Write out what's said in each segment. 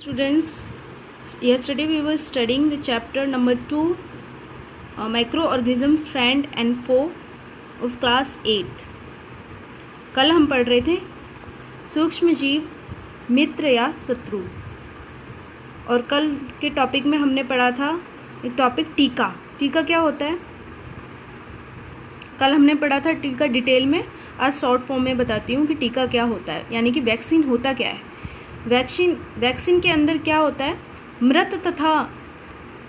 Students, yesterday we were studying the chapter number 2, microorganism friend and foe of class 8th. कल हम पढ़ रहे थे सूक्ष्म जीव मित्र या शत्रु, और कल के टॉपिक में हमने पढ़ा था एक टॉपिक टीका. टीका क्या होता है? कल हमने पढ़ा था टीका डिटेल में. आज शॉर्ट फॉर्म में बताती हूँ कि टीका क्या होता है, यानी कि वैक्सीन होता क्या है. वैक्सीन के अंदर क्या होता है? मृत तथा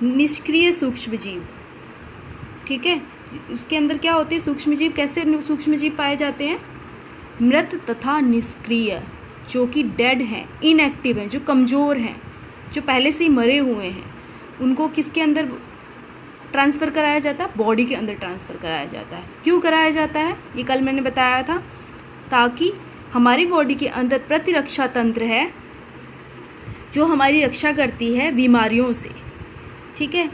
निष्क्रिय सूक्ष्म जीव. ठीक है, उसके अंदर क्या होते हैं सूक्ष्म जीव? कैसे सूक्ष्म जीव पाए जाते हैं? मृत तथा निष्क्रिय, जो कि डेड हैं, इनएक्टिव हैं, जो कमज़ोर हैं, जो पहले से ही मरे हुए हैं. उनको किसके अंदर ट्रांसफ़र कराया जाता है? बॉडी के अंदर ट्रांसफ़र कराया जाता है. क्यों कराया जाता है? ये कल मैंने बताया था, ताकि हमारी बॉडी के अंदर प्रतिरक्षा तंत्र है जो हमारी रक्षा करती है बीमारियों से. ठीक है,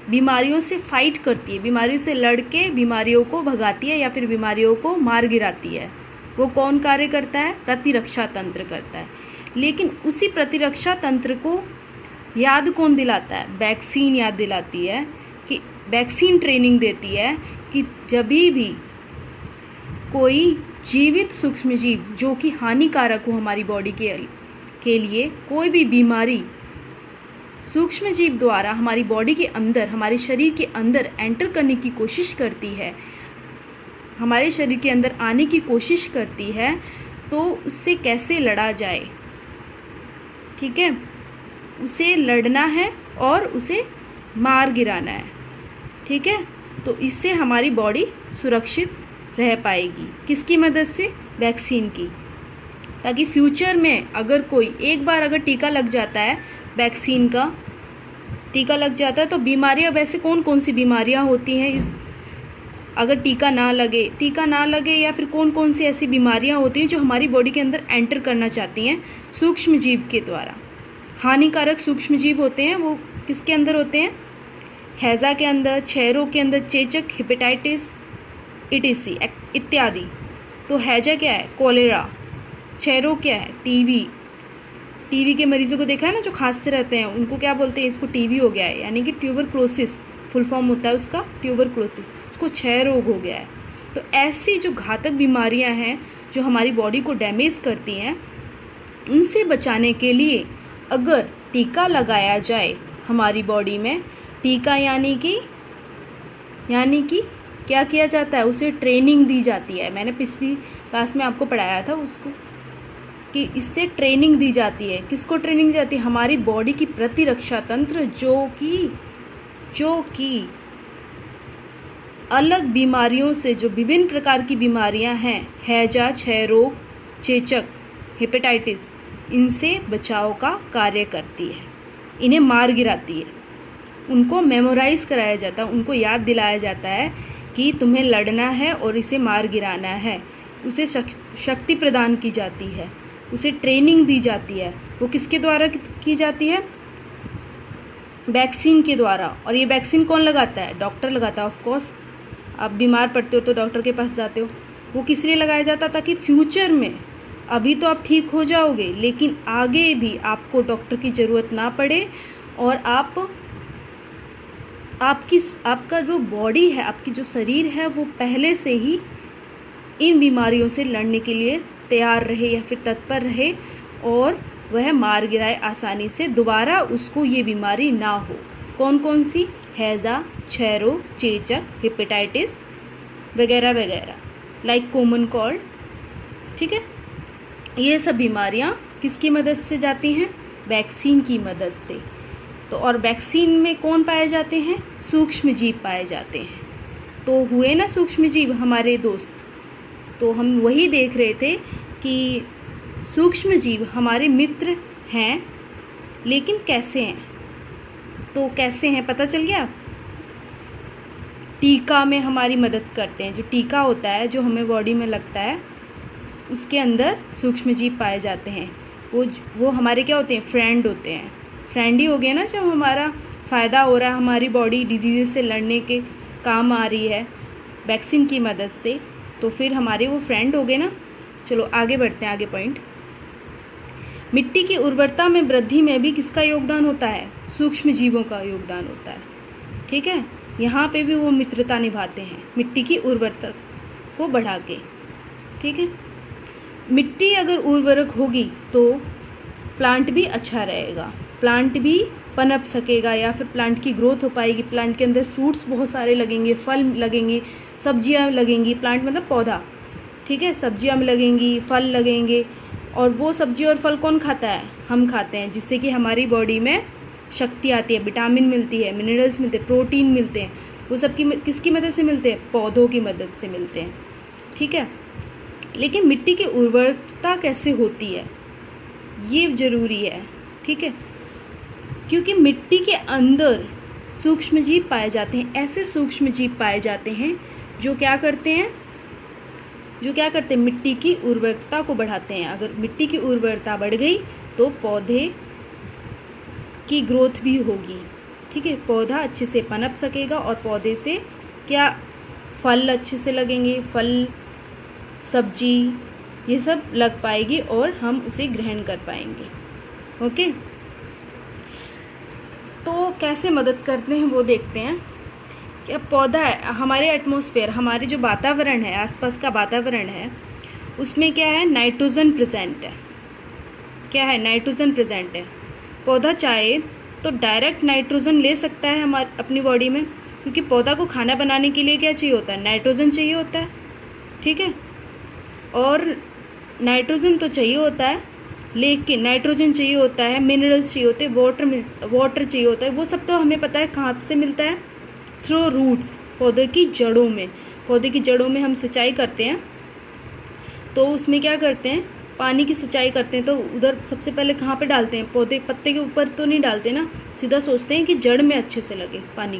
बीमारियों से फाइट करती है, बीमारियों से लड़ के बीमारियों को भगाती है या फिर बीमारियों को मार गिराती है. वो कौन कार्य करता है? प्रतिरक्षा तंत्र करता है. लेकिन उसी प्रतिरक्षा तंत्र को याद कौन दिलाता है? वैक्सीन याद दिलाती है. कि वैक्सीन ट्रेनिंग देती है कि जब भी कोई जीवित सूक्ष्म जीव जो कि हानिकारक हो हमारी बॉडी के लिए, कोई भी बीमारी सूक्ष्म जीव द्वारा हमारी बॉडी के अंदर, हमारे शरीर के अंदर एंटर करने की कोशिश करती है, हमारे शरीर के अंदर आने की कोशिश करती है, तो उससे कैसे लड़ा जाए. ठीक है, उसे लड़ना है और उसे मार गिराना है. ठीक है, तो इससे हमारी बॉडी सुरक्षित रह पाएगी. किसकी मदद से? वैक्सीन की. ताकि फ्यूचर में अगर कोई एक बार अगर टीका लग जाता है, वैक्सीन का टीका लग जाता है, तो बीमारियां वैसे कौन कौन सी बीमारियां होती हैं इस अगर टीका ना लगे या फिर कौन कौन सी ऐसी बीमारियां होती हैं जो हमारी बॉडी के अंदर एंटर करना चाहती हैं सूक्ष्म जीव के द्वारा. हानिकारक सूक्ष्म जीव होते हैं, वो किसके अंदर होते हैं? हैजा के अंदर, क्षयरोग के अंदर, चेचक, हेपेटाइटिस ईटीसी इत्यादि. तो हैजा क्या है? कॉलेरा. क्षयरोग क्या है? टीवी के मरीजों को देखा है ना, जो खांसते रहते हैं, उनको क्या बोलते हैं? इसको टीवी हो गया है, यानी कि ट्यूबरक्लोसिस फुल फॉर्म होता है उसका, ट्यूबरक्लोसिस. उसको क्षय रोग हो गया है. तो ऐसी जो घातक बीमारियां हैं जो हमारी बॉडी को डैमेज करती हैं, उनसे बचाने के लिए अगर टीका लगाया जाए हमारी बॉडी में, टीका यानी कि क्या किया जाता है? उसे ट्रेनिंग दी जाती है. मैंने पिछली क्लास में आपको पढ़ाया था उसको, कि इससे ट्रेनिंग दी जाती है. किसको ट्रेनिंग दी जाती है? हमारी बॉडी की प्रतिरक्षा तंत्र, जो कि अलग बीमारियों से, जो विभिन्न प्रकार की बीमारियां हैं, हैजा, क्षय रोग, चेचक, हेपेटाइटिस, इनसे बचाव का कार्य करती है, इन्हें मार गिराती है. उनको मेमोराइज कराया जाता है, उनको याद दिलाया जाता है कि तुम्हें लड़ना है और इसे मार गिराना है. उसे शक्ति प्रदान की जाती है, उसे ट्रेनिंग दी जाती है. वो किसके द्वारा की जाती है? वैक्सीन के द्वारा. और ये वैक्सीन कौन लगाता है? डॉक्टर लगाता है. ऑफ कोर्स, आप बीमार पड़ते हो तो डॉक्टर के पास जाते हो. वो किस लिए लगाया जाता है? ताकि फ्यूचर में, अभी तो आप ठीक हो जाओगे, लेकिन आगे भी आपको डॉक्टर की ज़रूरत ना पड़े और आपका जो बॉडी है, आपकी जो शरीर है, वो पहले से ही इन बीमारियों से लड़ने के लिए तैयार रहे या फिर तत्पर रहे, और वह मार गिराए आसानी से, दोबारा उसको ये बीमारी ना हो. कौन कौन सी? हैजा, क्षय रोग, चेचक, हेपेटाइटिस वगैरह वगैरह, लाइक कॉमन कोल्ड. ठीक है, ये सब बीमारियां किसकी मदद से जाती हैं? वैक्सीन की मदद से. तो और वैक्सीन में कौन पाए जाते हैं? सूक्ष्म जीव पाए जाते हैं. तो हुए ना सूक्ष्म जीव हमारे दोस्त. तो हम वही देख रहे थे कि सूक्ष्म जीव हमारे मित्र हैं, लेकिन कैसे हैं? तो कैसे हैं पता चल गया? टीका में हमारी मदद करते हैं. जो टीका होता है, जो हमें बॉडी में लगता है, उसके अंदर सूक्ष्म जीव पाए जाते हैं. वो हमारे क्या होते हैं? फ्रेंड होते हैं. फ्रेंड ही हो गए ना, जब हमारा फ़ायदा हो रहा है, हमारी बॉडी डिजीज़ से लड़ने के काम आ रही है वैक्सीन की मदद से, तो फिर हमारे वो फ्रेंड हो गए ना. चलो आगे बढ़ते हैं, आगे पॉइंट. मिट्टी की उर्वरता में वृद्धि में भी किसका योगदान होता है? सूक्ष्म जीवों का योगदान होता है। ठीक है, यहाँ पे भी वो मित्रता निभाते हैं मिट्टी की उर्वरता को बढ़ा के। ठीक है, मिट्टी अगर उर्वरक होगी तो प्लांट भी अच्छा रहेगा, प्लांट भी पनप सकेगा या फिर प्लांट की ग्रोथ हो पाएगी, प्लांट के अंदर फ्रूट्स बहुत सारे लगेंगे, फल लगेंगे, सब्जियां लगेंगी, प्लांट मतलब पौधा। ठीक है, सब्जियां लगेंगी, फल लगेंगे, और वो सब्जी और फल कौन खाता है? हम खाते हैं, जिससे कि हमारी बॉडी में शक्ति आती है, विटामिन मिलती है, मिनरल्स मिलते हैं, प्रोटीन मिलते हैं। वो सब किसकी मदद से मिलते हैं? पौधों की मदद से मिलते हैं। ठीक है, लेकिन मिट्टी की उर्वरता कैसे होती है ये ज़रूरी है। ठीक है, क्योंकि मिट्टी के अंदर सूक्ष्मजीव पाए जाते हैं, ऐसे सूक्ष्मजीव पाए जाते हैं जो क्या करते हैं? मिट्टी की उर्वरता को बढ़ाते हैं। अगर मिट्टी की उर्वरता बढ़ गई तो पौधे की ग्रोथ भी होगी। ठीक है, पौधा अच्छे से पनप सकेगा और पौधे से क्या फल अच्छे से लगेंगे, फल, सब्जी, ये सब लग पाएगी और हम उसे ग्रहण कर पाएंगे। ओके, तो कैसे मदद करते हैं वो देखते हैं। क्या पौधा है, हमारे एटमॉस्फेयर, हमारे जो वातावरण है, आसपास का वातावरण है, उसमें क्या है? नाइट्रोजन प्रेजेंट है। क्या है? नाइट्रोजन प्रेजेंट है। पौधा चाहे तो डायरेक्ट नाइट्रोजन ले सकता है हमारे अपनी बॉडी में, क्योंकि पौधा को खाना बनाने के लिए क्या चाहिए होता है? नाइट्रोजन चाहिए होता है। ठीक है, और नाइट्रोजन तो चाहिए होता है, लेकिन नाइट्रोजन चाहिए होता है, मिनरल्स चाहिए होते हैं, वाटर चाहिए होता है। वो सब तो हमें पता है कहाँ से मिलता है? थ्रू रूट्स, पौधे की जड़ों में। पौधे की जड़ों में हम सिंचाई करते हैं, तो उसमें क्या करते हैं? पानी की सिंचाई करते हैं, तो उधर सबसे पहले कहाँ पे डालते हैं? पत्ते के ऊपर तो नहीं डालते ना, सीधा सोचते हैं कि जड़ में अच्छे से लगे पानी,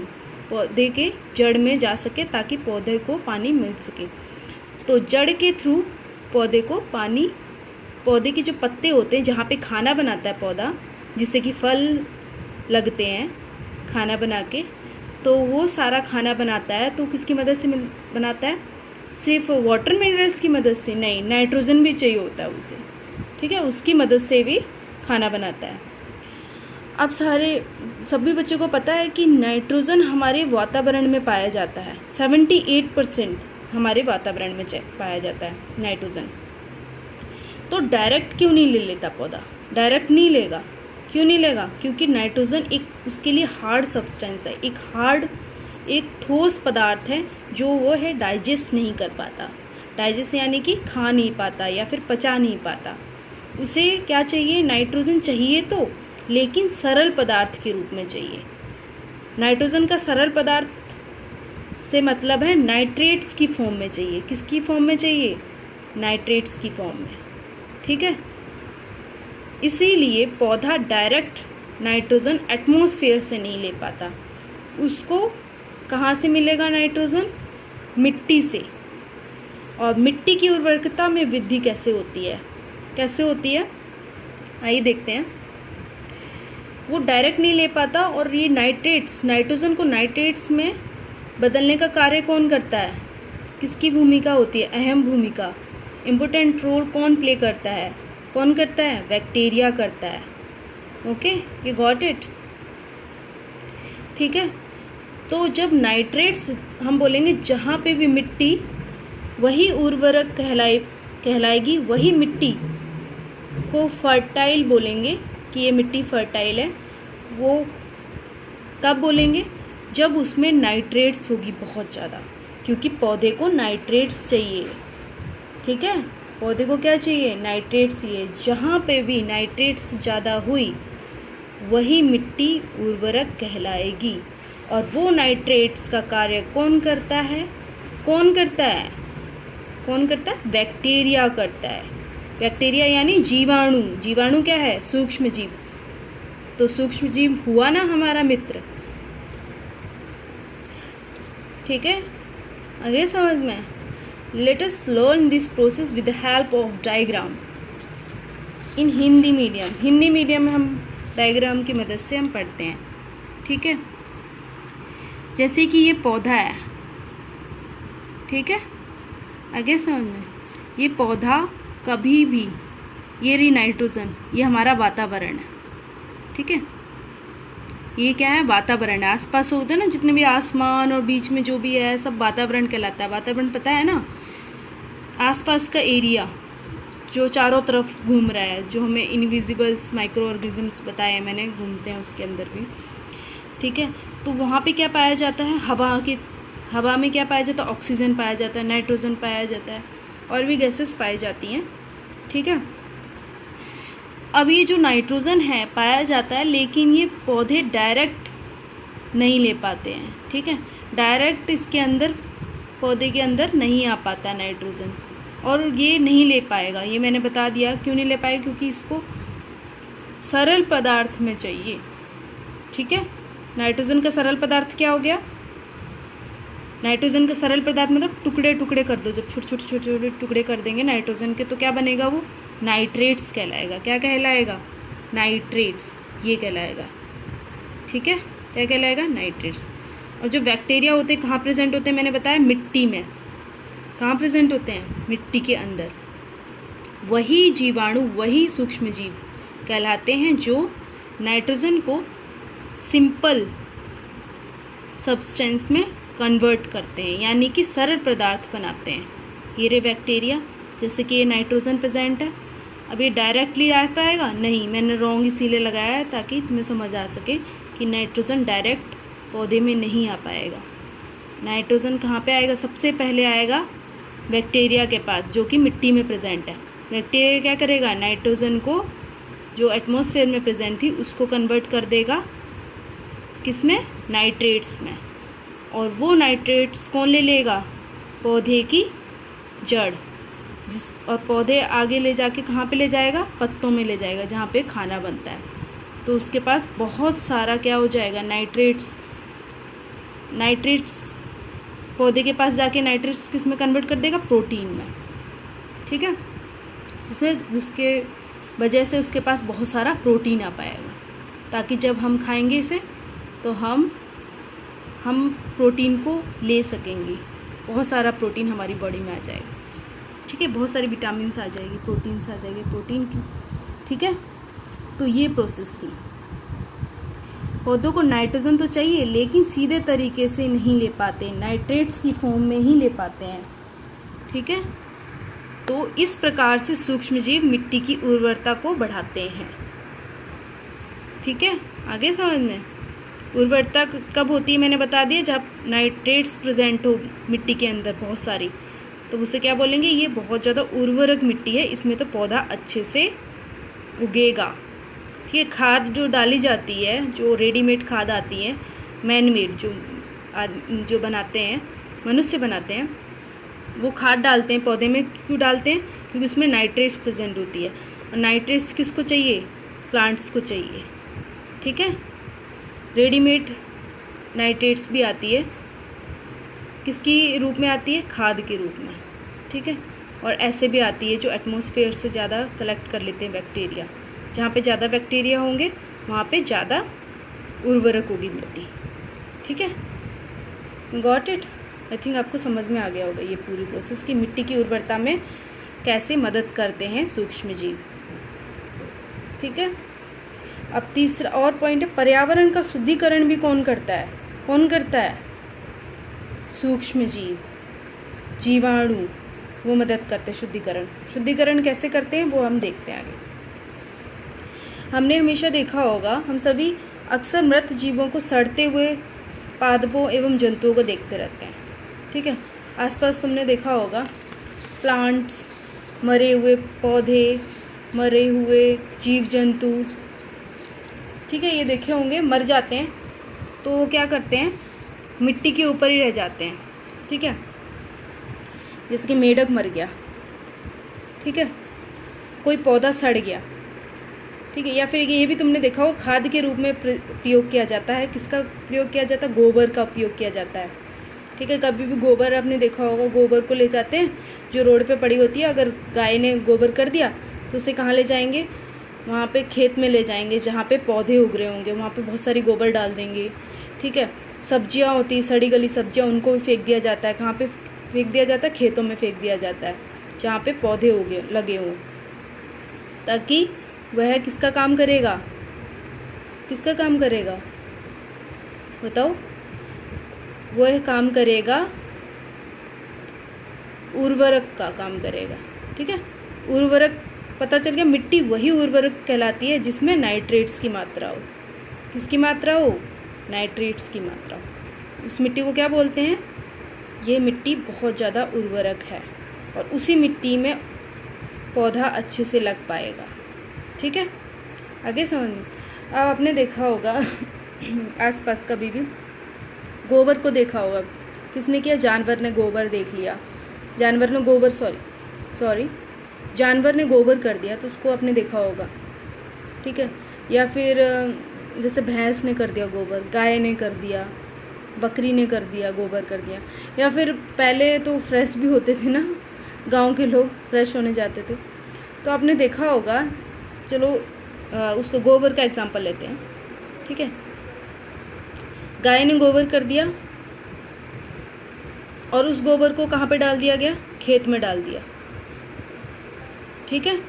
पौधे के जड़ में जा सके ताकि पौधे को पानी मिल सके। तो जड़ के थ्रू पौधे को पानी, पौधे के जो पत्ते होते हैं जहाँ पे खाना बनाता है पौधा, जिससे कि फल लगते हैं खाना बना के, तो वो सारा खाना बनाता है। तो किसकी मदद से बनाता है? सिर्फ वाटर मिनरल्स की मदद से नहीं, नाइट्रोजन भी चाहिए होता है उसे। ठीक है, उसकी मदद से भी खाना बनाता है। अब सभी बच्चों को पता है कि नाइट्रोजन हमारे वातावरण में पाया जाता है। 78% हमारे वातावरण में पाया जाता है नाइट्रोजन। तो डायरेक्ट क्यों नहीं ले लेता पौधा? डायरेक्ट नहीं लेगा। क्यों नहीं लेगा? क्योंकि नाइट्रोजन एक उसके लिए हार्ड सब्सटेंस है, एक ठोस पदार्थ है जो वो है डाइजेस्ट नहीं कर पाता। डाइजेस्ट यानी कि खा नहीं पाता या फिर पचा नहीं पाता। उसे क्या चाहिए? नाइट्रोजन चाहिए तो, लेकिन सरल पदार्थ के रूप में चाहिए। नाइट्रोजन का सरल पदार्थ से मतलब है नाइट्रेट्स की फॉर्म में चाहिए। किसकी फॉर्म में चाहिए? नाइट्रेट्स की फॉर्म में। ठीक है, इसीलिए पौधा डायरेक्ट नाइट्रोजन एटमॉस्फेयर से नहीं ले पाता। उसको कहाँ से मिलेगा नाइट्रोजन? मिट्टी से। और मिट्टी की उर्वरकता में वृद्धि कैसे होती है? आइए देखते हैं। वो डायरेक्ट नहीं ले पाता, और ये नाइट्रोजन को नाइट्रेट्स में बदलने का कार्य कौन करता है? किसकी भूमिका होती है? अहम भूमिका, इम्पोर्टेंट रोल कौन प्ले करता है? बैक्टीरिया करता है। Okay, you got it? ठीक है, तो जब नाइट्रेट्स हम बोलेंगे जहाँ पे भी मिट्टी, वही उर्वरक कहलाएगी। वही मिट्टी को फर्टाइल बोलेंगे कि ये मिट्टी फर्टाइल है। वो कब बोलेंगे? जब उसमें नाइट्रेट्स होगी बहुत ज़्यादा, क्योंकि पौधे को नाइट्रेट्स चाहिए। ठीक है, पौधे को क्या चाहिए? नाइट्रेट्स चाहिए। जहाँ पे भी नाइट्रेट्स ज़्यादा हुई वही मिट्टी उर्वरक कहलाएगी। और वो नाइट्रेट्स का कार्य कौन करता है? बैक्टीरिया करता है। बैक्टीरिया यानी जीवाणु। जीवाणु क्या है? सूक्ष्म जीव। तो सूक्ष्म जीव हुआ ना हमारा मित्र। ठीक है, आगे समझ में। Let us learn this process with the help of diagram in Hindi medium में हम डायग्राम की मदद से हम पढ़ते हैं। ठीक है, जैसे कि ये पौधा है। ठीक है, आगे समझ में। ये पौधा कभी भी ये रही नाइट्रोजन, ये हमारा वातावरण है, ठीक है। ये क्या है? वातावरण है। आसपास होता है ना जितने भी आसमान और बीच में जो भी है सब वातावरण कहलाता है। वातावरण पता है ना, आसपास का एरिया जो चारों तरफ घूम रहा है, जो हमें इनविजिबल्स माइक्रो ऑर्गेनिजम्स बताए मैंने, घूमते हैं उसके अंदर भी, ठीक है। तो वहाँ पे क्या पाया जाता है? हवा में क्या पाया जाता है? ऑक्सीजन पाया जाता है, नाइट्रोजन पाया जाता है, और भी गैसेस पाई जाती हैं, ठीक है। अब ये जो नाइट्रोजन है पाया जाता है, लेकिन ये पौधे डायरेक्ट नहीं ले पाते हैं, ठीक है। डायरेक्ट इसके अंदर, पौधे के अंदर नहीं आ पाता नाइट्रोजन, और ये नहीं ले पाएगा। ये मैंने बता दिया क्यों नहीं ले पाएगा, क्योंकि इसको सरल पदार्थ में चाहिए, ठीक है। नाइट्रोजन का सरल पदार्थ क्या हो गया? नाइट्रोजन का सरल पदार्थ मतलब टुकड़े टुकड़े कर दो, जब छोटे छोटे छोटे छोटे टुकड़े कर देंगे नाइट्रोजन के, तो क्या बनेगा? वो नाइट्रेट्स कहलाएगा। क्या कहलाएगा? नाइट्रेट्स, ये कहलाएगा, ठीक है। क्या कहलाएगा? नाइट्रेट्स। और जो बैक्टीरिया होते हैं कहाँ प्रेजेंट होते हैं? मैंने बताया मिट्टी में। कहाँ प्रेजेंट होते हैं? मिट्टी के अंदर। वही जीवाणु, वही सूक्ष्म जीव कहलाते हैं जो नाइट्रोजन को सिंपल सब्सटेंस में कन्वर्ट करते हैं, यानी कि सरल पदार्थ बनाते हैं। ये रे बैक्टीरिया, जैसे कि ये नाइट्रोजन प्रेजेंट है। अब ये डायरेक्टली आ पाएगा? नहीं, मैंने रॉन्ग इसीलिए लगाया है ताकि तुम्हें समझ आ सके कि नाइट्रोजन डायरेक्ट पौधे में नहीं आ पाएगा। नाइट्रोजन कहाँ पे आएगा? सबसे पहले आएगा बैक्टीरिया के पास, जो कि मिट्टी में प्रेजेंट है। बैक्टीरिया क्या करेगा? नाइट्रोजन को जो एटमॉस्फेयर में प्रेजेंट थी उसको कन्वर्ट कर देगा, किस में? नाइट्रेट्स में। और वो नाइट्रेट्स कौन ले लेगा? पौधे की जड़। और पौधे आगे ले जाके कहाँ पे ले जाएगा? पत्तों में ले जाएगा, जहाँ पे खाना बनता है। तो उसके पास बहुत सारा क्या हो जाएगा? नाइट्रेट्स पौधे के पास जाके नाइट्रेट्स किस में कन्वर्ट कर देगा? प्रोटीन में, ठीक है। जिसके वजह से उसके पास बहुत सारा प्रोटीन आ पाएगा, ताकि जब हम खाएंगे इसे तो हम प्रोटीन को ले सकेंगे। बहुत सारा प्रोटीन हमारी बॉडी में आ जाएगा, ठीक है। बहुत सारी विटामिन्स आ जाएगी, प्रोटीन्स आ जाएंगे प्रोटीन की, ठीक है। तो ये प्रोसेस थी। पौधों को नाइट्रोजन तो चाहिए, लेकिन सीधे तरीके से नहीं ले पाते, नाइट्रेट्स की फॉर्म में ही ले पाते हैं, ठीक है। तो इस प्रकार से सूक्ष्मजीव मिट्टी की उर्वरता को बढ़ाते हैं, ठीक है। आगे समझ में? उर्वरता कब होती है मैंने बता दिया, जब नाइट्रेट्स प्रेजेंट हो मिट्टी के अंदर बहुत सारी, तो उसे क्या बोलेंगे? ये बहुत ज़्यादा उर्वरक मिट्टी है, इसमें तो पौधा अच्छे से उगेगा, ठीक है। खाद जो डाली जाती है, जो रेडीमेड खाद आती है, मैनमेड जो बनाते हैं, मनुष्य बनाते हैं, वो खाद डालते हैं पौधे में। क्यों डालते हैं? क्योंकि उसमें नाइट्रेट्स प्रेजेंट होती है, और नाइट्रेट्स किसको चाहिए? प्लांट्स को चाहिए, ठीक है। रेडीमेड नाइट्रेट्स भी आती है, किसकी रूप में आती है? खाद के रूप में, ठीक है। और ऐसे भी आती है जो एटमॉस्फेयर से ज़्यादा कलेक्ट कर लेते हैं बैक्टीरिया। जहाँ पे ज़्यादा बैक्टीरिया होंगे वहाँ पे ज़्यादा उर्वरक होगी मिट्टी, ठीक है। Got it? आई थिंक आपको समझ में आ गया होगा ये पूरी प्रोसेस कि मिट्टी की उर्वरता में कैसे मदद करते हैं सूक्ष्मजीव, ठीक है। अब तीसरा और पॉइंट है, पर्यावरण का शुद्धिकरण भी कौन करता है? कौन करता है? सूक्ष्मजीव, जीवाणु, वो मदद करते हैं शुद्धिकरण। शुद्धिकरण कैसे करते हैं वो हम देखते हैं आगे। हमने हमेशा देखा होगा, हम सभी अक्सर मृत जीवों को सड़ते हुए पादपों एवं जंतुओं को देखते रहते हैं, ठीक है। आसपास तुमने देखा होगा प्लांट्स, मरे हुए पौधे, मरे हुए जीव जंतु, ठीक है। ये देखे होंगे, मर जाते हैं तो वो क्या करते हैं? मिट्टी के ऊपर ही रह जाते हैं, ठीक है। जैसे कि मेढक मर गया, ठीक है, कोई पौधा सड़ गया, ठीक है। या फिर ये भी तुमने देखा हो, खाद के रूप में प्रयोग किया जाता है। किसका प्रयोग किया जाता है? गोबर का उपयोग किया जाता है, ठीक है। कभी भी गोबर आपने देखा होगा, गोबर को ले जाते हैं, जो रोड पे पड़ी होती है, अगर गाय ने गोबर कर दिया तो उसे कहाँ ले जाएंगे? वहाँ पे खेत में ले जाएंगे जहाँ पे पौधे उग रहे होंगे, वहाँ पे बहुत सारी गोबर डाल देंगे, ठीक है। सब्जियाँ होती, सड़ी गली सब्जियाँ, उनको भी फेंक दिया जाता है। कहाँ पे फेंक दिया जाता है? खेतों में फेंक दिया जाता है, जहाँ पे पौधे लगे हों, ताकि वह किसका काम करेगा, किसका काम करेगा बताओ? वह काम करेगा उर्वरक का काम करेगा। ठीक है, उर्वरक पता चल गया, मिट्टी वही उर्वरक कहलाती है जिसमें नाइट्रेट्स की मात्रा हो। किसकी मात्रा हो? नाइट्रेट्स की मात्रा हो। उस मिट्टी को क्या बोलते हैं? ये मिट्टी बहुत ज़्यादा उर्वरक है और उसी मिट्टी में पौधा अच्छे से लग पाएगा। ठीक है, आगे समझ में। अब आपने देखा होगा आसपास कभी भी गोबर को देखा होगा, किसने किया? जानवर ने गोबर देख लिया, जानवर ने गोबर जानवर ने गोबर कर दिया तो उसको आपने देखा होगा। ठीक है, या फिर जैसे भैंस ने कर दिया गोबर, गाय ने कर दिया, बकरी ने कर दिया, गोबर कर दिया। या फिर पहले तो फ्रेश भी होते थे ना, गांव के लोग फ्रेश होने जाते थे, तो आपने देखा होगा। चलो उसको गोबर का एग्जांपल लेते हैं। ठीक है, गाय ने गोबर कर दिया और उस गोबर को कहाँ पे डाल दिया गया? खेत में डाल दिया। ठीक है,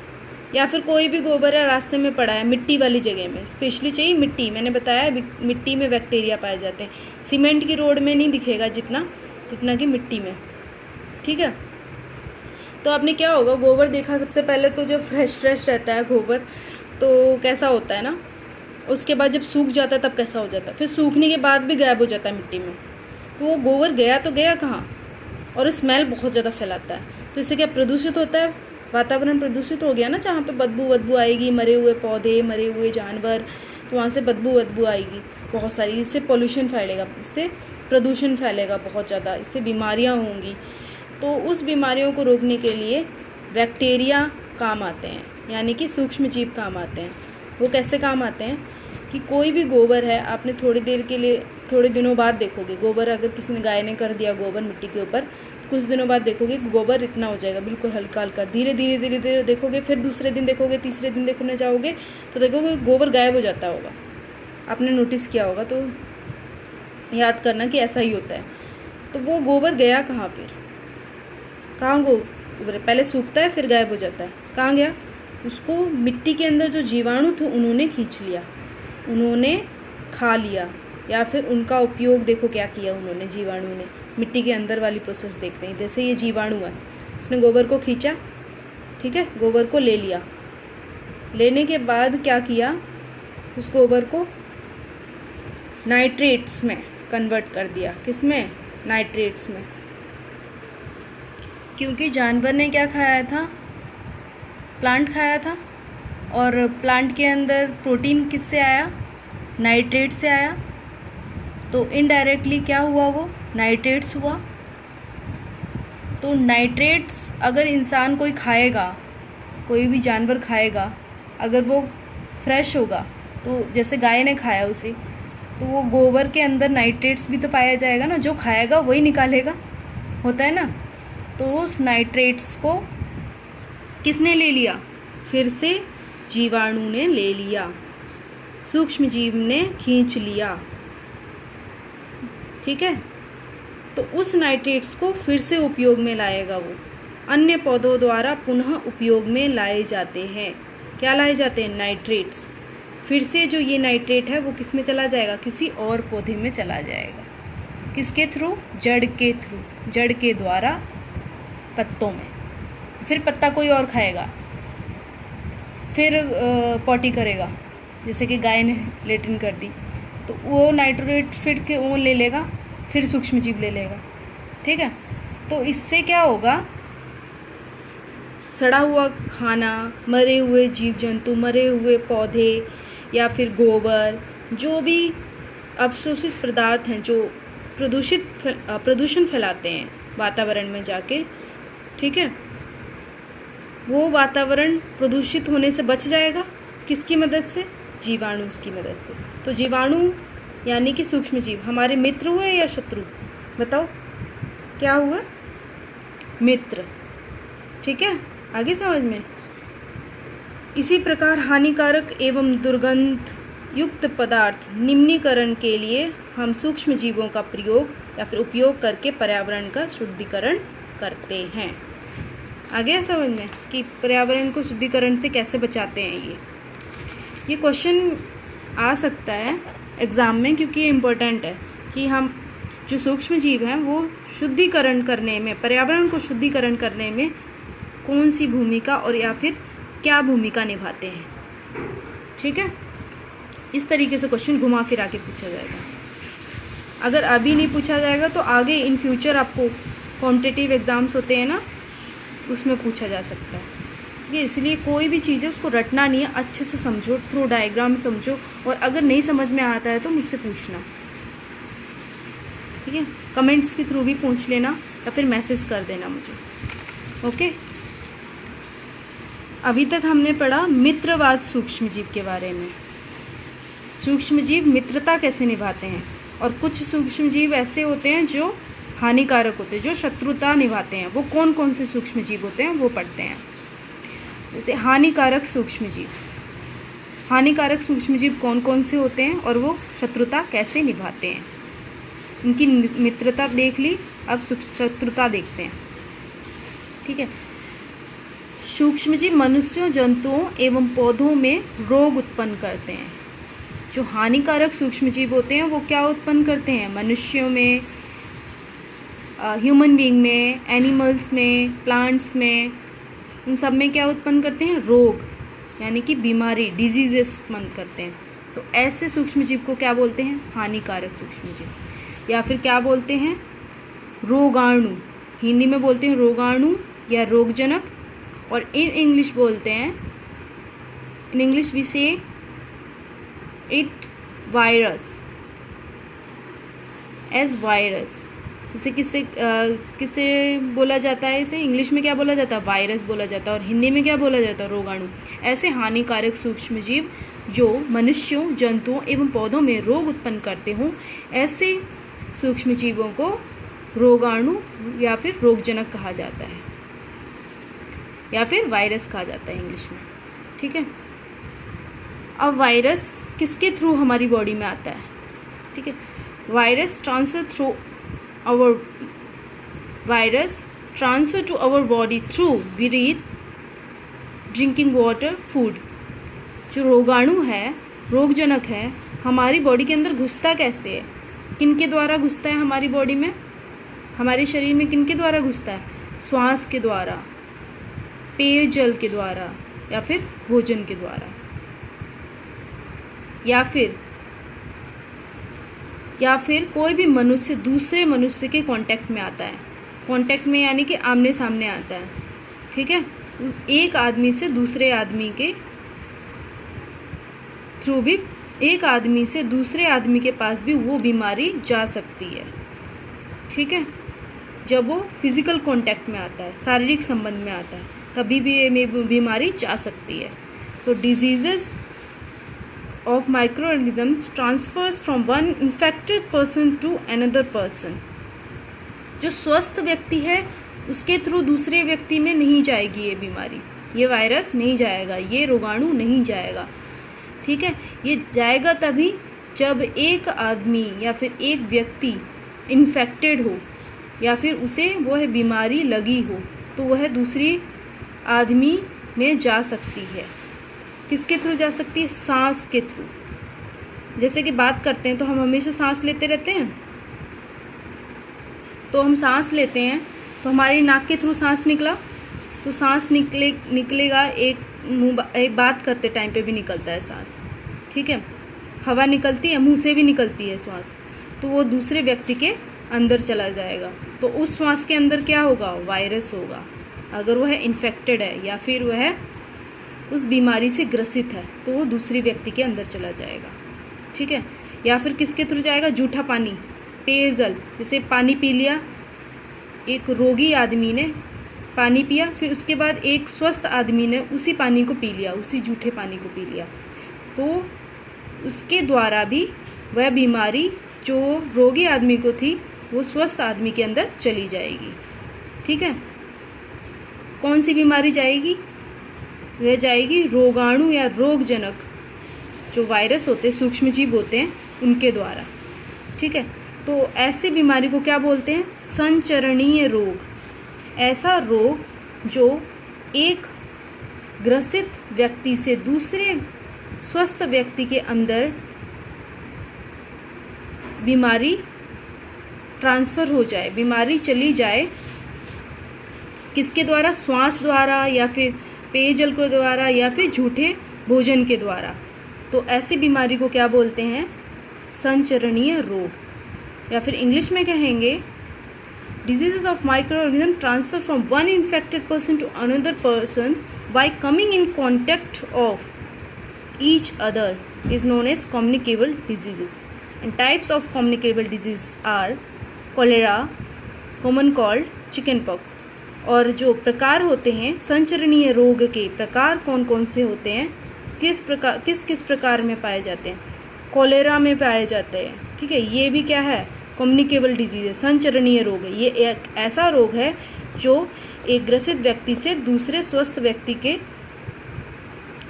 या फिर कोई भी गोबर है रास्ते में पड़ा है मिट्टी वाली जगह में, स्पेशली चाहिए मिट्टी, मैंने बताया मिट्टी में बैक्टीरिया पाए जाते हैं, सीमेंट की रोड में नहीं दिखेगा जितना कि मिट्टी में। ठीक है, तो आपने क्या होगा, गोबर देखा सबसे पहले तो जब फ्रेश रहता है गोबर तो कैसा होता है ना, उसके बाद जब सूख जाता है तब कैसा हो जाता है, फिर सूखने के बाद भी गायब हो जाता है मिट्टी में। तो वो गोबर गया तो गया कहाँ, और स्मेल बहुत ज़्यादा फैलाता है। तो इससे क्या प्रदूषित होता है? वातावरण प्रदूषित हो गया ना, जहाँ पे बदबू आएगी, मरे हुए पौधे, मरे हुए जानवर, तो वहाँ से बदबू आएगी बहुत सारी। इससे पोल्यूशन फैलेगा, इससे प्रदूषण फैलेगा बहुत ज़्यादा, इससे बीमारियाँ होंगी। तो उस बीमारियों को रोकने के लिए बैक्टीरिया काम आते हैं, यानी कि सूक्ष्म जीव काम आते हैं। वो कैसे काम आते हैं कि कोई भी गोबर है, आपने थोड़ी देर के लिए, थोड़े दिनों बाद देखोगे गोबर, अगर किसी ने गाय ने कर दिया गोबर मिट्टी के ऊपर, कुछ दिनों बाद देखोगे गोबर इतना हो जाएगा, बिल्कुल हल्का हल्का। धीरे धीरे देखोगे, फिर दूसरे दिन देखोगे, तीसरे दिन देखने जाओगे तो देखोगे गोबर गायब हो जाता होगा। आपने नोटिस किया होगा, तो याद करना कि ऐसा ही होता है। तो वो गोबर गया कहाँ? फिर कहाँ गोबर पहले सूखता है फिर गायब हो जाता है, कहाँ गया? उसको मिट्टी के अंदर जो जीवाणु थे उन्होंने खींच लिया, उन्होंने खा लिया, या फिर उनका उपयोग देखो क्या किया उन्होंने, जीवाणु ने। मिट्टी के अंदर वाली प्रोसेस देखते हैं। जैसे ये जीवाणु है, उसने गोबर को खींचा, ठीक है, गोबर को ले लिया, लेने के बाद क्या किया, उस गोबर को नाइट्रेट्स में कन्वर्ट कर दिया। किस में? नाइट्रेट्स में। क्योंकि जानवर ने क्या खाया था? प्लांट खाया था, और प्लांट के अंदर प्रोटीन किससे आया? नाइट्रेट से आया। तो इनडायरेक्टली क्या हुआ? वो नाइट्रेट्स हुआ। तो नाइट्रेट्स अगर इंसान कोई खाएगा, कोई भी जानवर खाएगा, अगर वो फ्रेश होगा, तो जैसे गाय ने खाया उसे, तो वो गोबर के अंदर नाइट्रेट्स भी तो पाया जाएगा ना, जो खाएगा वही निकालेगा, होता है ना। तो उस नाइट्रेट्स को किसने ले लिया? फिर से जीवाणु ने ले लिया, सूक्ष्म जीव ने खींच लिया। ठीक है, तो उस नाइट्रेट्स को फिर से उपयोग में लाएगा वो, अन्य पौधों द्वारा पुनः उपयोग में लाए जाते हैं। क्या लाए जाते हैं? नाइट्रेट्स। फिर से जो ये नाइट्रेट है वो किस में चला जाएगा? किसी और पौधे में चला जाएगा। किसके थ्रू? जड़ के थ्रू, जड़ के द्वारा पत्तों में। फिर पत्ता कोई और खाएगा, फिर पॉटी करेगा, जैसे कि गाय ने लेट्रिन कर दी, तो वो नाइट्रेट फिर के वो ले लेगा, फिर सूक्ष्म जीव ले लेगा। ठीक है, तो इससे क्या होगा? सड़ा हुआ खाना, मरे हुए जीव जंतु, मरे हुए पौधे या फिर गोबर, जो भी अवशोषित पदार्थ हैं जो प्रदूषण फैलाते हैं वातावरण में जाके, ठीक है, वो वातावरण प्रदूषित होने से बच जाएगा। किसकी मदद से? जीवाणु की मदद से। तो जीवाणु यानी कि सूक्ष्म जीव हमारे मित्र हुए या शत्रु? बताओ क्या हुआ? मित्र। ठीक है, आगे समझ में। इसी प्रकार हानिकारक एवं दुर्गंध युक्त पदार्थ निम्नीकरण के लिए हम सूक्ष्म जीवों का प्रयोग या फिर उपयोग करके पर्यावरण का शुद्धिकरण करते हैं। आ गया समझ में कि पर्यावरण को शुद्धिकरण से कैसे बचाते हैं। ये क्वेश्चन आ सकता है एग्ज़ाम में, क्योंकि ये इम्पोर्टेंट है कि हम जो सूक्ष्म जीव हैं वो शुद्धिकरण करने में, पर्यावरण को शुद्धिकरण करने में कौन सी भूमिका और या फिर क्या भूमिका निभाते हैं। ठीक है, इस तरीके से क्वेश्चन घुमा फिरा के पूछा जाएगा। अगर अभी नहीं पूछा जाएगा तो आगे इन फ्यूचर आपको कॉम्पिटिटिव एग्ज़ाम्स होते हैं ना, उसमें पूछा जा सकता है। ये इसलिए कोई भी चीज़ है उसको रटना नहीं है, अच्छे से समझो, थ्रू डायग्राम समझो, और अगर नहीं समझ में आता है तो मुझसे पूछना। ठीक है, कमेंट्स के थ्रू भी पूछ लेना या फिर मैसेज कर देना मुझे। ओके, अभी तक हमने पढ़ा मित्रवाद सूक्ष्मजीव के बारे में। सूक्ष्मजीव मित्रता कैसे निभाते हैं, और कुछ सूक्ष्मजीव ऐसे होते हैं जो हानिकारक होते हैं, जो शत्रुता निभाते हैं। वो कौन कौन से सूक्ष्मजीव होते हैं वो पढ़ते हैं। जैसे हानिकारक सूक्ष्मजीव, हानिकारक सूक्ष्मजीव कौन कौन से होते हैं और वो शत्रुता कैसे निभाते हैं। उनकी मित्रता देख ली, अब शत्रुता देखते हैं। ठीक है, सूक्ष्मजीव मनुष्यों, जंतुओं एवं पौधों में रोग उत्पन्न करते हैं। जो हानिकारक सूक्ष्मजीव होते हैं वो क्या उत्पन्न करते हैं, मनुष्यों में, ह्यूमन बीइंग में, एनिमल्स में, प्लांट्स में, उन सब में क्या उत्पन्न करते हैं, रोग, यानी कि बीमारी, डिजीजेस उत्पन्न करते हैं। तो ऐसे सूक्ष्मजीव को क्या बोलते हैं, हानिकारक सूक्ष्मजीव, या फिर क्या बोलते हैं, रोगाणु। हिंदी में बोलते हैं रोगाणु या रोगजनक, और इन इंग्लिश बोलते हैं, इन इंग्लिश वी से इट वायरस, एज वायरस। इसे किससे बोला जाता है, इसे इंग्लिश में क्या बोला जाता है, वायरस बोला जाता है, और हिंदी में क्या बोला जाता है, रोगाणु। ऐसे हानिकारक सूक्ष्मजीव जो मनुष्यों, जंतुओं एवं पौधों में रोग उत्पन्न करते हों, ऐसे सूक्ष्मजीवों को रोगाणु या फिर रोगजनक कहा जाता है, या फिर वायरस कहा जाता है इंग्लिश में। ठीक है, अब वायरस किसके थ्रू हमारी बॉडी में आता है। ठीक है, virus transfer to our body through breath, drinking water, food। जो रोगाणु है, रोगजनक है, हमारी बॉडी के अंदर घुसता कैसे है, किनके द्वारा घुसता है हमारी बॉडी में, हमारे शरीर में किनके द्वारा घुसता है, श्वास के द्वारा, पेयजल के द्वारा, या फिर भोजन के द्वारा, या फिर कोई भी मनुष्य दूसरे मनुष्य के कांटेक्ट में आता है। कांटेक्ट में यानी कि आमने सामने आता है। ठीक है, एक आदमी से दूसरे आदमी के थ्रू भी, एक आदमी से दूसरे आदमी के पास भी वो बीमारी जा सकती है। ठीक है, जब वो फिजिकल कांटेक्ट में आता है, शारीरिक संबंध में आता है, तभी भी ये बीमारी जा सकती है। तो diseases of microorganisms transfers from one infected person to another person। जो स्वस्थ व्यक्ति है उसके थ्रू दूसरे व्यक्ति में नहीं जाएगी ये बीमारी, ये वायरस नहीं जाएगा, ये रोगाणु नहीं जाएगा। ठीक है, ये जाएगा तभी जब एक आदमी या फिर एक व्यक्ति इन्फेक्टेड हो, या फिर उसे वह बीमारी लगी हो, तो वह दूसरी आदमी में जा सकती है। किसके थ्रू जा सकती है, सांस के थ्रू। जैसे कि बात करते हैं तो हम हमेशा सांस लेते रहते हैं, तो हम सांस लेते हैं तो हमारी नाक के थ्रू सांस निकला, तो सांस निकलेगा, एक बात करते टाइम पे भी निकलता है सांस। ठीक है, हवा निकलती है, मुंह से भी निकलती है श्वास, तो वो दूसरे व्यक्ति के अंदर चला जाएगा। तो उस श्वास के अंदर क्या होगा, वायरस होगा। अगर वह इन्फेक्टेड है या फिर वह उस बीमारी से ग्रसित है तो वो दूसरे व्यक्ति के अंदर चला जाएगा। ठीक है, या फिर किसके थ्रू जाएगा, जूठा पानी, पेयजल, जैसे पानी पी लिया, एक रोगी आदमी ने पानी पिया, फिर उसके बाद एक स्वस्थ आदमी ने उसी पानी को पी लिया, उसी जूठे पानी को पी लिया, तो उसके द्वारा भी वह बीमारी जो रोगी आदमी को थी वो स्वस्थ आदमी के अंदर चली जाएगी। ठीक है, कौन सी बीमारी जाएगी, वह जाएगी रोगाणु या रोगजनक, जो वायरस होते हैं, सूक्ष्मजीव होते हैं, उनके द्वारा। ठीक है, तो ऐसी बीमारी को क्या बोलते हैं, संचरणीय रोग। ऐसा रोग जो एक ग्रसित व्यक्ति से दूसरे स्वस्थ व्यक्ति के अंदर बीमारी ट्रांसफ़र हो जाए, बीमारी चली जाए, किसके द्वारा? श्वास द्वारा या फिर पेयजल के द्वारा या फिर झूठे भोजन के द्वारा। तो ऐसी बीमारी को क्या बोलते हैं? संचरणीय रोग, या फिर इंग्लिश में कहेंगे diseases of microorganism transfer from one infected person to another person by coming in contact of each other is known as communicable diseases. And types of communicable disease are cholera, common cold, chickenpox. और जो प्रकार होते हैं संचरणीय रोग के प्रकार कौन कौन से होते हैं, किस प्रकार में पाए जाते हैं? कोलेरा में पाए जाते हैं, ठीक है। ये भी क्या है? कम्युनिकेबल डिजीज़ है, संचरणीय रोग है। ये एक ऐसा रोग है जो एक ग्रसित व्यक्ति से दूसरे स्वस्थ व्यक्ति के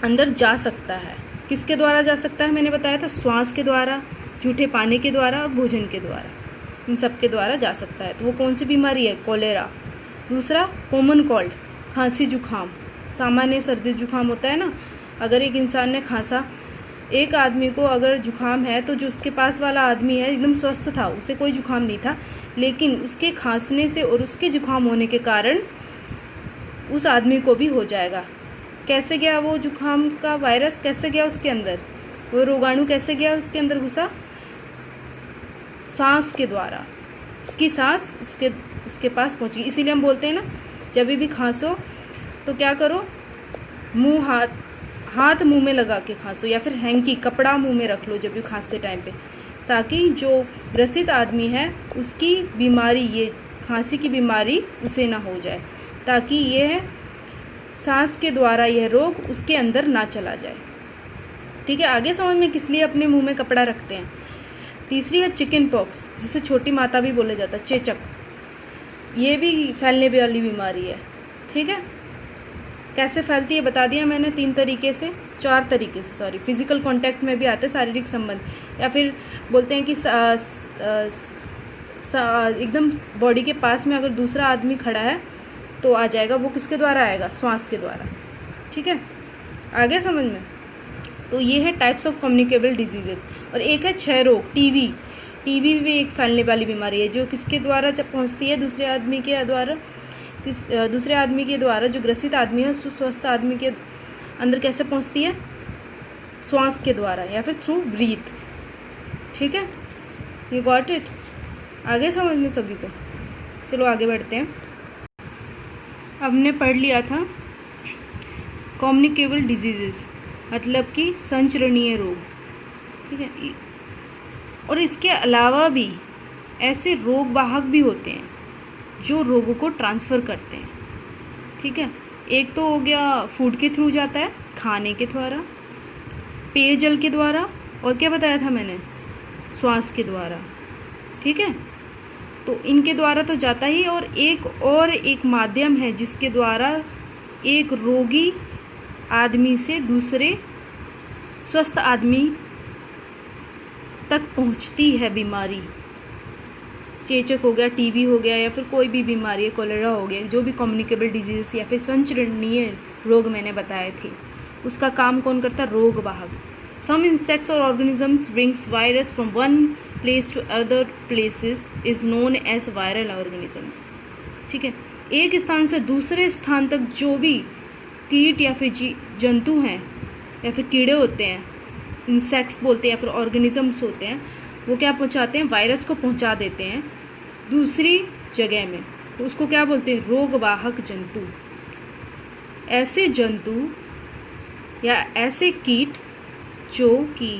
अंदर जा सकता है। किसके द्वारा जा सकता है? मैंने बताया था, श्वास के द्वारा, झूठे पानी के द्वारा और भोजन के द्वारा, इन सब के द्वारा जा सकता है। तो वो कौन सी बीमारी है? कोलेरा। दूसरा कॉमन कोल्ड, खांसी जुखाम, सामान्य सर्दी जुखाम होता है ना। अगर एक इंसान ने खांसा, एक आदमी को अगर जुखाम है तो जो उसके पास वाला आदमी है एकदम स्वस्थ था, उसे कोई जुखाम नहीं था, लेकिन उसके खांसने से और उसके जुखाम होने के कारण उस आदमी को भी हो जाएगा। कैसे गया वो जुखाम का वायरस? कैसे गया उसके अंदर? वो रोगाणु कैसे गया उसके अंदर घुसा? सांस के द्वारा। उसकी सांस उसके पास पहुंच गई। इसीलिए हम बोलते हैं ना, जब भी खांसो तो क्या करो? हाथ मुंह में लगा के खांसो, या फिर हैंकी, कपड़ा मुंह में रख लो जब भी खांसते टाइम पे, ताकि जो ग्रसित आदमी है उसकी बीमारी, ये खांसी की बीमारी उसे ना हो जाए, ताकि यह सांस के द्वारा यह रोग उसके अंदर ना चला जाए। ठीक है, आगे समझ में किस लिए अपने मुंह में कपड़ा रखते हैं। तीसरी है चिकन पॉक्स, जिसे छोटी माता भी बोला जाता है, चेचक। ये भी फैलने वाली बीमारी है। ठीक है, कैसे फैलती है बता दिया मैंने, 4 तरीके से सॉरी। फिजिकल कांटेक्ट में भी आते हैं, शारीरिक संबंध, या फिर बोलते हैं कि एकदम बॉडी के पास में अगर दूसरा आदमी खड़ा है तो आ जाएगा। वो किसके द्वारा आएगा? श्वास के द्वारा। ठीक है, आगे समझ में। तो ये है टाइप्स ऑफ कम्युनिकेबल डिजीजेस। और एक है क्षय रोग, टीवी भी एक फैलने वाली बीमारी है, जो किसके द्वारा जब पहुँचती है? दूसरे आदमी के द्वारा। जो ग्रसित आदमी है उस स्वस्थ आदमी के अंदर कैसे पहुंचती है? श्वास के द्वारा या फिर थ्रू ब्रीथ। ठीक है, यू गॉट इट? आगे समझ में सभी को? चलो आगे बढ़ते हैं। हमने पढ़ लिया था कम्युनिकेबल डिजीजेस, मतलब कि संचरणीय रोग। ठीक है, और इसके अलावा भी ऐसे रोग वाहक भी होते हैं जो रोगों को ट्रांसफ़र करते हैं। ठीक है, एक तो हो गया फूड के थ्रू जाता है, खाने के द्वारा, पेयजल के द्वारा, और क्या बताया था मैंने? श्वास के द्वारा। ठीक है, तो इनके द्वारा तो जाता ही, और एक माध्यम है जिसके द्वारा एक रोगी आदमी से दूसरे स्वस्थ आदमी तक पहुंचती है बीमारी। चेचक हो गया, टीबी हो गया, या फिर कोई भी बीमारी है, कोलेरा हो गया, जो भी कम्युनिकेबल डिजीज़ या फिर संचरणीय रोग मैंने बताए थे, उसका काम कौन करता? रोग वाहक। सम इंसेक्ट्स और organisms brings virus from one place to other places is known as viral organisms. ठीक है, एक स्थान से दूसरे स्थान तक जो भी कीट या फिर जंतु हैं या फिर कीड़े होते हैं, इंसेक्ट्स बोलते हैं, या फिर ऑर्गेनिजम्स होते हैं, वो क्या पहुंचाते हैं? वायरस को पहुंचा देते हैं दूसरी जगह में। तो उसको क्या बोलते हैं? रोगवाहक जंतु। ऐसे जंतु या ऐसे कीट जो कि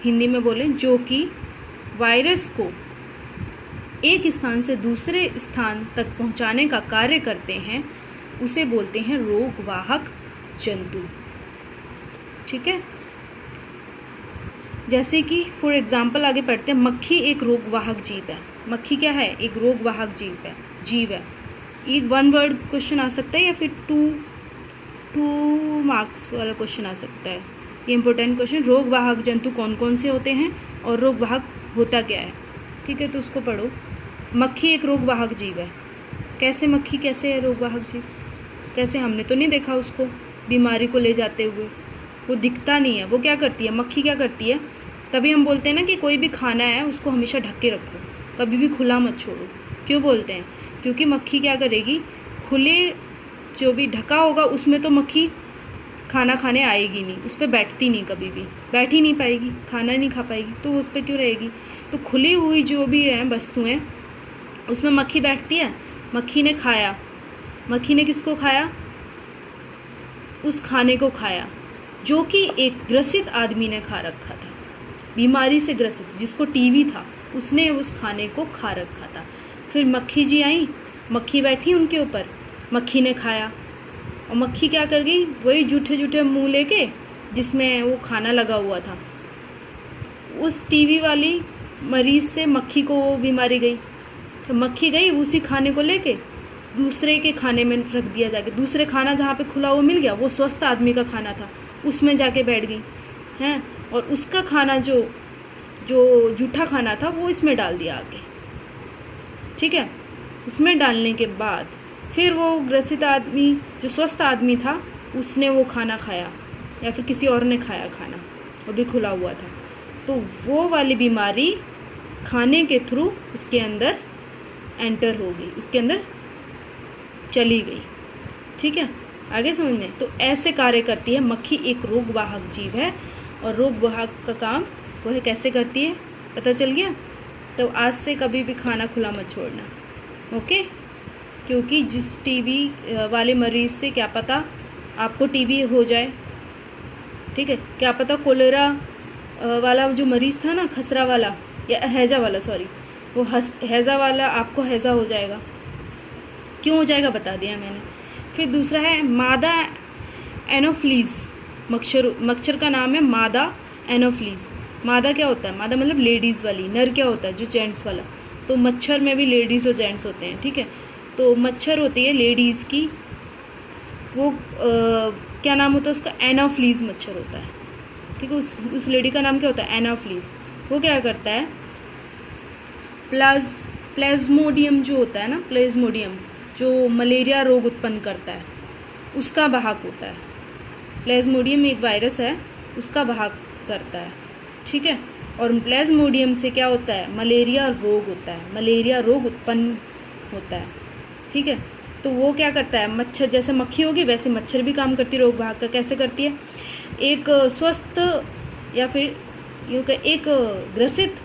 हिंदी में बोलें, जो कि वायरस को एक स्थान से दूसरे स्थान तक पहुंचाने का कार्य करते हैं, उसे बोलते हैं रोगवाहक जंतु। ठीक है, जैसे कि फॉर एग्जांपल आगे पढ़ते हैं, मक्खी एक रोगवाहक जीव है। मक्खी क्या है? एक रोगवाहक जीव है। एक 1 वर्ड क्वेश्चन आ सकता है या फिर 2 मार्क्स वाला क्वेश्चन आ सकता है। ये इंपॉर्टेंट क्वेश्चन, रोगवाहक जंतु कौन कौन से होते हैं और रोगवाहक होता क्या है। ठीक है, तो उसको पढ़ो। मक्खी एक रोगवाहक जीव है। कैसे मक्खी कैसे है रोगवाहक जीव? कैसे, हमने तो नहीं देखा उसको बीमारी को ले जाते हुए, वो दिखता नहीं है। वो क्या करती है, मक्खी क्या करती है, तभी हम बोलते हैं ना कि कोई भी खाना है उसको हमेशा ढक के रखो, कभी भी खुला मत छोड़ो। क्यों बोलते हैं, क्योंकि मक्खी क्या करेगी, खुले जो भी ढका होगा उसमें तो मक्खी खाना खाने आएगी नहीं, उस पर बैठती नहीं, कभी भी बैठ ही नहीं पाएगी, खाना नहीं खा पाएगी, तो उस पर क्यों रहेगी। तो खुली हुई जो भी हैं वस्तुएं उसमें मक्खी बैठती है। मक्खी ने खाया, मक्खी ने किसको खाया, उस खाने को खाया जो कि एक ग्रसित आदमी ने खा रखा था, बीमारी से ग्रसित, जिसको टीवी था, उसने उस खाने को खा रखा था। फिर मक्खी जी आई, मक्खी बैठी उनके ऊपर, मक्खी ने खाया, और मक्खी क्या कर गई, वही जूठे जूठे मुंह लेके जिसमें वो खाना लगा हुआ था, उस टीवी वाली मरीज से मक्खी को वो बीमारी गई। तो मक्खी गई उसी खाने को लेके दूसरे के खाने में रख दिया जाके, दूसरे खाना जहाँ पे खुला हुआ मिल गया, वो स्वस्थ आदमी का खाना था, उसमें जाके बैठ गई हैं, और उसका खाना जो जूठा खाना था वो इसमें डाल दिया आके। ठीक है, इसमें डालने के बाद फिर वो ग्रसित आदमी, जो स्वस्थ आदमी था, उसने वो खाना खाया, या फिर किसी और ने खाया खाना, वो भी खुला हुआ था, तो वो वाली बीमारी खाने के थ्रू उसके अंदर एंटर हो गई, उसके अंदर चली गई। ठीक है, आगे समझ में। तो ऐसे कार्य करती है मक्खी, एक रोगवाहक जीव है, और रोगवाहक का काम वो है कैसे करती है, पता चल गया। तो आज से कभी भी खाना खुला मत छोड़ना, ओके, क्योंकि जिस टीबी वाले मरीज़ से क्या पता आपको टीबी हो जाए। ठीक है, क्या पता कोलेरा वाला जो मरीज़ था ना, खसरा वाला या हैजा वाला, सॉरी, वो हैजा वाला आपको हैजा हो जाएगा। क्यों हो जाएगा बता दिया मैंने। फिर दूसरा है मादा एनोफ्लीज, मच्छर का नाम है मादा एनोफ्लीज। मादा क्या होता है, मादा मतलब लेडीज़ वाली, नर क्या होता है, जो जेंट्स वाला। तो मच्छर में भी लेडीज़ और जेंट्स होते हैं। ठीक है, तो मच्छर होती है लेडीज़ की, वो क्या नाम होता है उसका, एनाफ्लीज मच्छर होता है। ठीक है, उस लेडी का नाम क्या होता है, एनाफ्लीज। वो क्या करता है, प्लाज्मोडियम जो होता है ना, प्लाज्मोडियम जो मलेरिया रोग उत्पन्न करता है, उसका वाहक होता है। प्लाज्मोडियम एक वायरस है, उसका वाहक करता है। ठीक है, और प्लाज्मोडियम से क्या होता है, मलेरिया रोग होता है, मलेरिया रोग उत्पन्न होता है। ठीक है, तो वो क्या करता है, मच्छर जैसे मक्खी होगी वैसे मच्छर भी काम करती है रोग वाहक का। कैसे करती है, एक स्वस्थ या फिर यूँ कह एक ग्रसित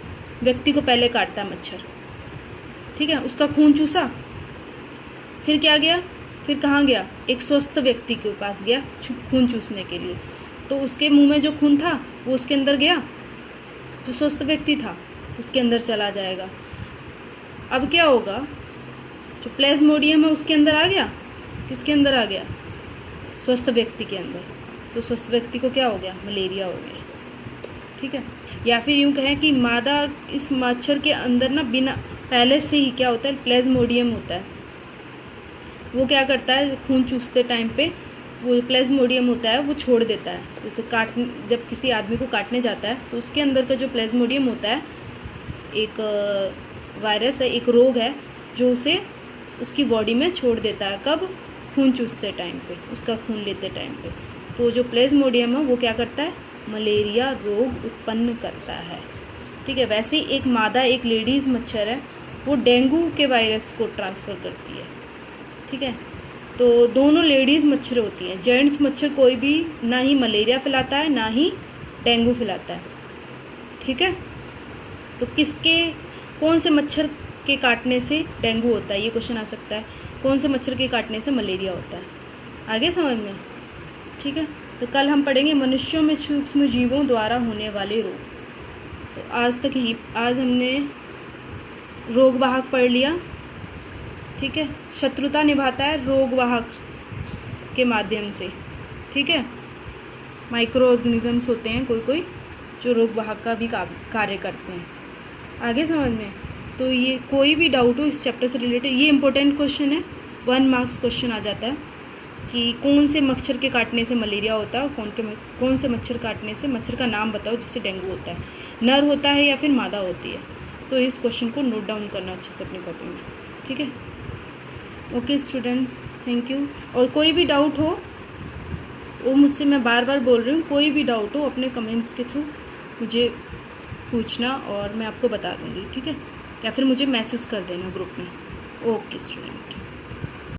व्यक्ति को पहले काटता है मच्छर। ठीक है, उसका खून चूसा, फिर क्या गया, फिर कहाँ गया, एक स्वस्थ व्यक्ति के पास गया खून चूसने के लिए, तो उसके मुंह में जो खून था वो उसके अंदर गया, जो स्वस्थ व्यक्ति था उसके अंदर चला जाएगा। अब क्या होगा, जो प्लाज्मोडियम है उसके अंदर आ गया, किसके अंदर आ गया, स्वस्थ व्यक्ति के अंदर, तो स्वस्थ व्यक्ति को क्या हो गया, मलेरिया हो गया। ठीक है, या फिर यूँ कहें कि मादा इस मच्छर के अंदर ना बिना पहले से ही क्या होता है, प्लाज्मोडियम होता है, वो क्या करता है, खून चूसते टाइम पे वो प्लाज्मोडियम होता है वो छोड़ देता है। जैसे जब किसी आदमी को काटने जाता है तो उसके अंदर का जो प्लाज्मोडियम होता है, एक वायरस है, एक रोग है जो उसे उसकी बॉडी में छोड़ देता है। कब, खून चूसते टाइम पे, उसका खून लेते टाइम पे। तो जो प्लाज्मोडियम है वो क्या करता है, मलेरिया रोग उत्पन्न करता है। ठीक है, वैसे ही एक मादा, एक लेडीज़ मच्छर है, वो डेंगू के वायरस को ट्रांसफ़र करती है। ठीक है, तो दोनों लेडीज़ मच्छर होती हैं। जेंट्स मच्छर कोई भी ना ही मलेरिया फैलाता है ना ही डेंगू फैलाता है। ठीक है, तो कौन से मच्छर के काटने से डेंगू होता है, ये क्वेश्चन आ सकता है। कौन से मच्छर के काटने से मलेरिया होता है, आगे समझ में। ठीक है, तो कल हम पढ़ेंगे मनुष्यों में सूक्ष्म जीवों द्वारा होने वाले रोग। तो आज हमने रोगवाहक पढ़ लिया। ठीक है, शत्रुता निभाता है रोगवाहक के माध्यम से। ठीक है, माइक्रो ऑर्गेनिजम्स होते हैं कोई जो रोगवाहक का भी कार्य करते हैं, आगे समझ में। तो ये कोई भी डाउट हो इस चैप्टर से रिलेटेड, ये इंपॉर्टेंट क्वेश्चन है, 1 मार्क्स क्वेश्चन आ जाता है कि कौन से मच्छर के काटने से मलेरिया होता है और कौन से मच्छर काटने से, मच्छर का नाम बताओ जिससे डेंगू होता है, नर होता है या फिर मादा होती है। तो इस क्वेश्चन को नोट डाउन करना अच्छे से अपनी कॉपी में। ठीक है, ओके स्टूडेंट्स। Thank you. और कोई भी डाउट हो, वो मुझसे, मैं बार बार बोल रही हूँ, कोई भी डाउट हो अपने कमेंट्स के थ्रू मुझे पूछना और मैं आपको बता दूँगी, ठीक है, या फिर मुझे मैसेज कर देना ग्रुप में। Okay student.